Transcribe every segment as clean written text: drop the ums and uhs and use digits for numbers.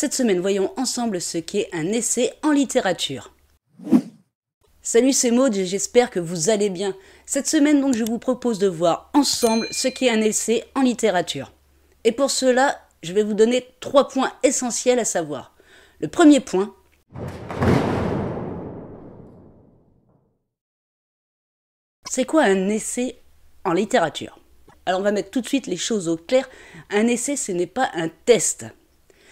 Cette semaine, voyons ensemble ce qu'est un essai en littérature. Salut, c'est Maud et j'espère que vous allez bien. Cette semaine, donc, je vous propose de voir ensemble ce qu'est un essai en littérature. Et pour cela, je vais vous donner 3 points essentiels à savoir. Le premier point, c'est quoi un essai en littérature? Alors on va mettre tout de suite les choses au clair. Un essai, ce n'est pas un test.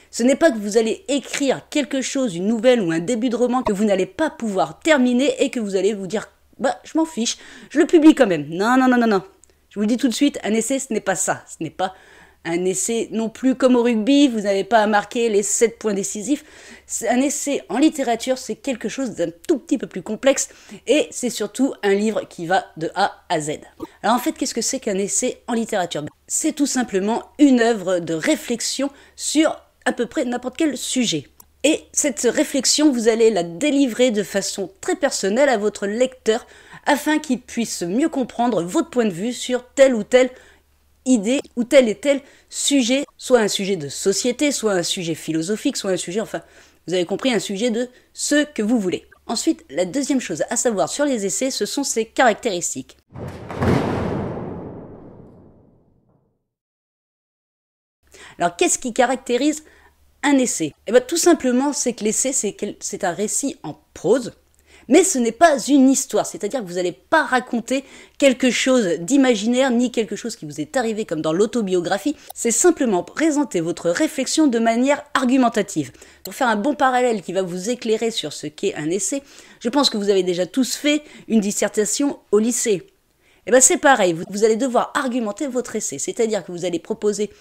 Ce n'est pas que vous allez écrire quelque chose, une nouvelle ou un début de roman que vous n'allez pas pouvoir terminer et que vous allez vous dire « bah je m'en fiche, je le publie quand même ». Non, non, non, non, non. Je vous le dis tout de suite, un essai ce n'est pas ça. Ce n'est pas un essai non plus comme au rugby, vous n'avez pas à marquer les 7 points décisifs. Un essai en littérature, c'est quelque chose d'un tout petit peu plus complexe et c'est surtout un livre qui va de A à Z. Alors en fait, qu'est-ce que c'est qu'un essai en littérature? C'est tout simplement une œuvre de réflexion sur à peu près n'importe quel sujet. Et cette réflexion, vous allez la délivrer de façon très personnelle à votre lecteur afin qu'il puisse mieux comprendre votre point de vue sur telle ou telle idée ou tel et tel sujet, soit un sujet de société, soit un sujet philosophique, soit un sujet, enfin, vous avez compris, un sujet de ce que vous voulez. Ensuite, la deuxième chose à savoir sur les essais, ce sont ses caractéristiques. Alors, qu'est-ce qui caractérise un essai? Eh bien, tout simplement, c'est que l'essai, c'est un récit en prose, mais ce n'est pas une histoire, c'est-à-dire que vous n'allez pas raconter quelque chose d'imaginaire, ni quelque chose qui vous est arrivé comme dans l'autobiographie, c'est simplement présenter votre réflexion de manière argumentative. Pour faire un bon parallèle qui va vous éclairer sur ce qu'est un essai, je pense que vous avez déjà tous fait une dissertation au lycée. Eh bien, c'est pareil, vous allez devoir argumenter votre essai, c'est-à-dire que vous allez proposer,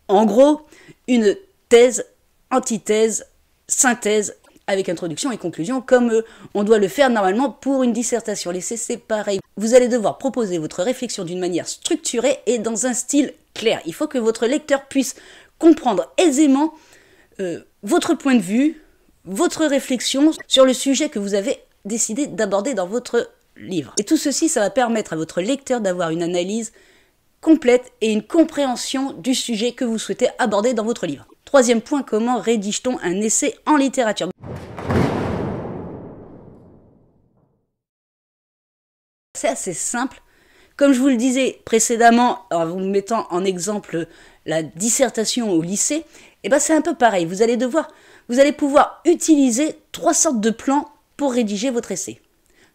en gros, une thèse, antithèse, synthèse, avec introduction et conclusion, comme on doit le faire normalement pour une dissertation. L'essai, c'est pareil. Vous allez devoir proposer votre réflexion d'une manière structurée et dans un style clair. Il faut que votre lecteur puisse comprendre aisément votre point de vue, votre réflexion sur le sujet que vous avez décidé d'aborder dans votre livre. Et tout ceci, ça va permettre à votre lecteur d'avoir une analyse complète et une compréhension du sujet que vous souhaitez aborder dans votre livre. Troisième point, comment rédige-t-on un essai en littérature? C'est assez simple. Comme je vous le disais précédemment, en vous mettant en exemple la dissertation au lycée, eh ben c'est un peu pareil. Vous allez pouvoir utiliser 3 sortes de plans pour rédiger votre essai.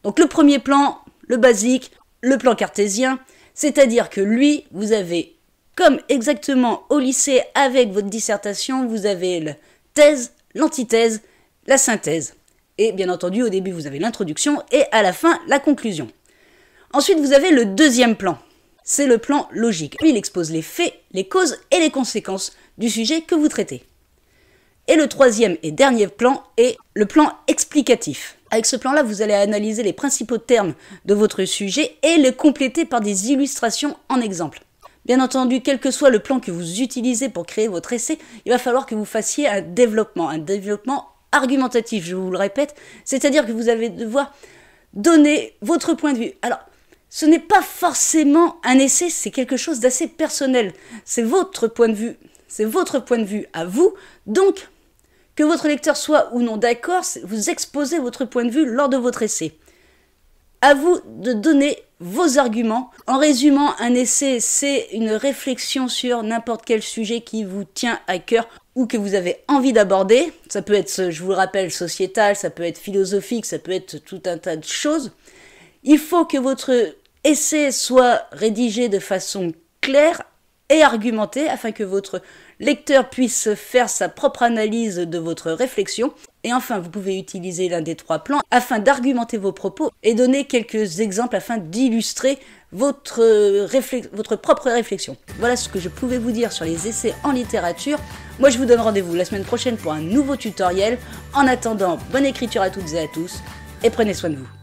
Donc le premier plan, le basique, le plan cartésien, c'est-à-dire que lui, vous avez, comme exactement au lycée avec votre dissertation, vous avez la thèse, l'antithèse, la synthèse. Et bien entendu, au début, vous avez l'introduction et à la fin, la conclusion. Ensuite, vous avez le deuxième plan. C'est le plan logique. Lui, il expose les faits, les causes et les conséquences du sujet que vous traitez. Et le troisième et dernier plan est le plan explicatif. Avec ce plan-là, vous allez analyser les principaux termes de votre sujet et le compléter par des illustrations en exemple. Bien entendu, quel que soit le plan que vous utilisez pour créer votre essai, il va falloir que vous fassiez un développement argumentatif, je vous le répète, c'est-à-dire que vous allez devoir donner votre point de vue. Alors, ce n'est pas forcément un essai, c'est quelque chose d'assez personnel. C'est votre point de vue à vous, donc que votre lecteur soit ou non d'accord, vous exposez votre point de vue lors de votre essai. À vous de donner vos arguments. En résumant, un essai, c'est une réflexion sur n'importe quel sujet qui vous tient à cœur ou que vous avez envie d'aborder. Ça peut être, je vous le rappelle, sociétal, ça peut être philosophique, ça peut être tout un tas de choses. Il faut que votre essai soit rédigé de façon claire et argumentée afin que votre lecteur puisse faire sa propre analyse de votre réflexion. Et enfin, vous pouvez utiliser l'un des 3 plans afin d'argumenter vos propos et donner quelques exemples afin d'illustrer votre propre réflexion. Voilà ce que je pouvais vous dire sur les essais en littérature. Moi, je vous donne rendez-vous la semaine prochaine pour un nouveau tutoriel. En attendant, bonne écriture à toutes et à tous et prenez soin de vous.